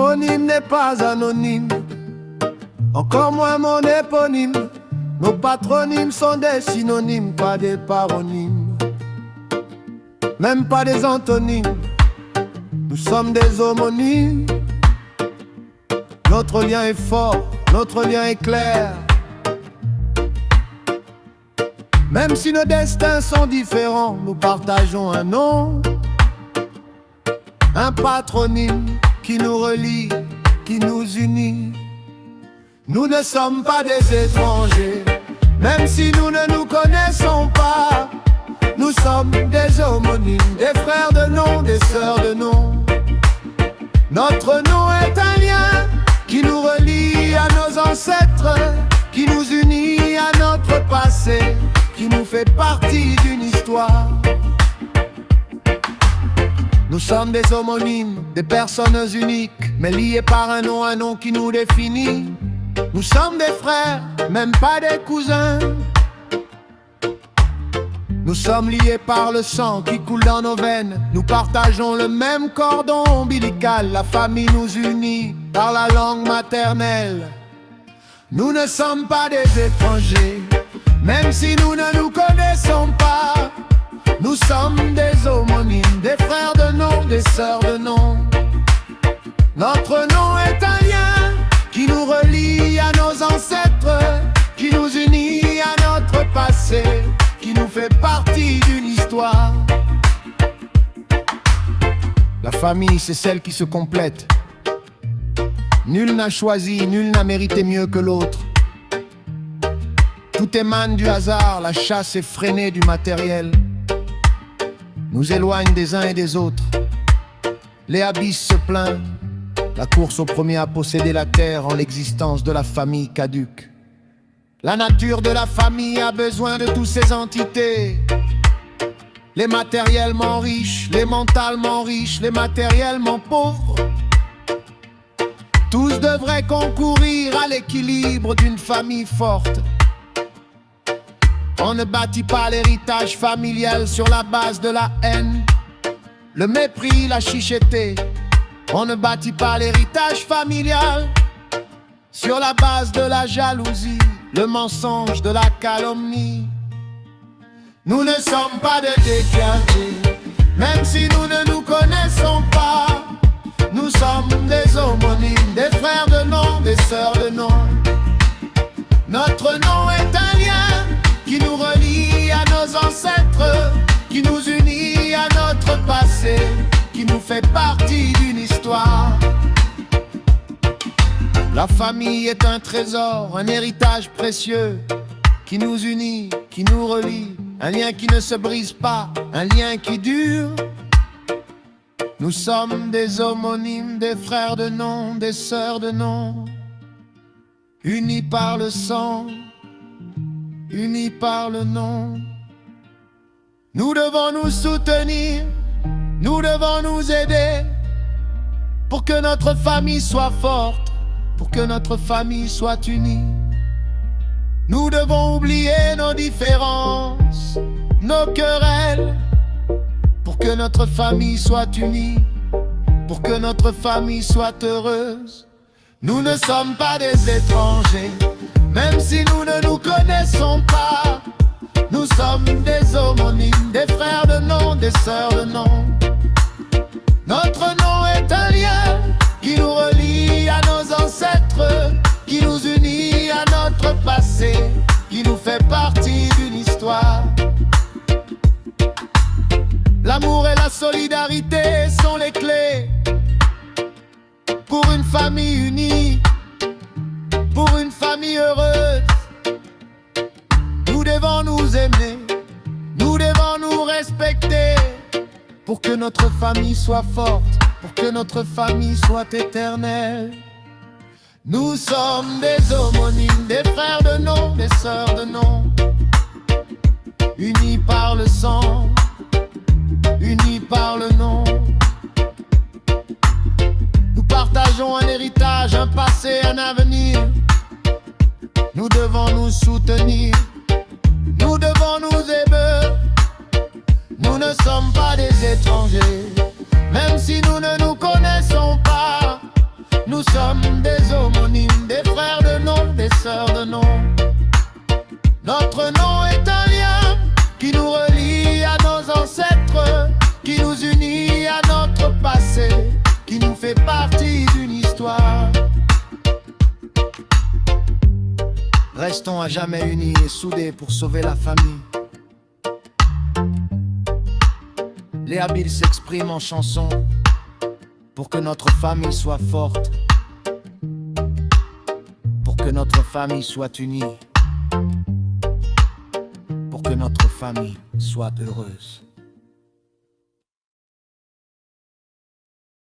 homonyme n'est pas anonyme, encore moins mon éponyme. Nos patronymes sont des synonymes, pas des paronymes, même pas des antonymes. Nous sommes des homonymes. Notre lien est fort, notre lien est clair. Même si nos destins sont différents, nous partageons un nom, un patronyme qui nous relie, qui nous unit. Nous ne sommes pas des étrangers, même si nous ne nous connaissons pas. Nous sommes des homonymes, des frères de nom, des sœurs de nom. Notre nom est un lien qui nous relie à nos ancêtres, qui nous unit à notre passé, qui nous fait partie d'une histoire. Nous sommes des homonymes, des personnes uniques, mais liées par un nom qui nous définit. Nous sommes des frères, même pas des cousins. Nous sommes liés par le sang qui coule dans nos veines. Nous partageons le même cordon ombilical. La famille nous unit par la langue maternelle. Nous ne sommes pas des étrangers, même si nous ne nous connaissons pas. Nous sommes des homonymes, des frères de nom, des sœurs de nom. Notre nom est un lien qui nous relie à nos ancêtres, qui nous unit à notre passé, qui nous fait partie d'une histoire. La famille, c'est celle qui se complète. Nul n'a choisi, nul n'a mérité mieux que l'autre. Tout émane du hasard, la chasse effrénée du matériel nous éloigne des uns et des autres. Les abysses se plaignent, la course au premier à posséder la terre en l'existence de la famille caduque. La nature de la famille a besoin de toutes ces entités. Les matériellement riches, les mentalement riches, les matériellement pauvres. Tous devraient concourir à l'équilibre d'une famille forte. On ne bâtit pas l'héritage familial sur la base de la haine, le mépris, la chicheté. On ne bâtit pas l'héritage familial sur la base de la jalousie, le mensonge, de la calomnie. Nous ne sommes pas des déclarés, même si nous ne nous connaissons pas. Nous sommes des homonymes, des frères de nom, des sœurs de nom. Notre nom est un lien qui nous relie à nos ancêtres, qui nous unit à notre passé, qui nous fait partie d'une histoire. La famille est un trésor, un héritage précieux qui nous unit, qui nous relie, un lien qui ne se brise pas, un lien qui dure. Nous sommes des homonymes, des frères de nom, des sœurs de nom, unis par le sang, unis par le nom. Nous devons nous soutenir, nous devons nous aider pour que notre famille soit forte, pour que notre famille soit unie. Nous devons oublier nos différences, nos querelles, pour que notre famille soit unie, pour que notre famille soit heureuse. Nous ne sommes pas des étrangers, même si nous ne nous connaissons pas. Nous sommes des homonymes, des frères de nom, des sœurs de nom. Notre nom est un lien qui nous relie à nos ancêtres, qui nous unit à notre passé, qui nous fait partie d'une histoire. L'amour et la solidarité sont les clés pour une famille unie, pour une famille heureuse. Nous devons nous aimer, nous devons nous respecter, pour que notre famille soit forte, pour que notre famille soit éternelle. Nous sommes des homonymes, des frères de nom, des sœurs de nom, unis par le sang, unis par le nom. Nous partageons un héritage, un passé, un avenir. Nous devons nous soutenir, nous devons nous aimer. Nous ne sommes pas des étrangers, même si nous ne nous connaissons pas. Nous sommes des homonymes, des frères de nom, des sœurs de nom. Notre nom est un lien qui nous relie à nos ancêtres, qui nous unit à notre passé, qui nous fait partie d'une histoire. Restons à jamais unis et soudés pour sauver la famille. Léa Bill s'exprime en chanson pour que notre famille soit forte, pour que notre famille soit unie, pour que notre famille soit heureuse.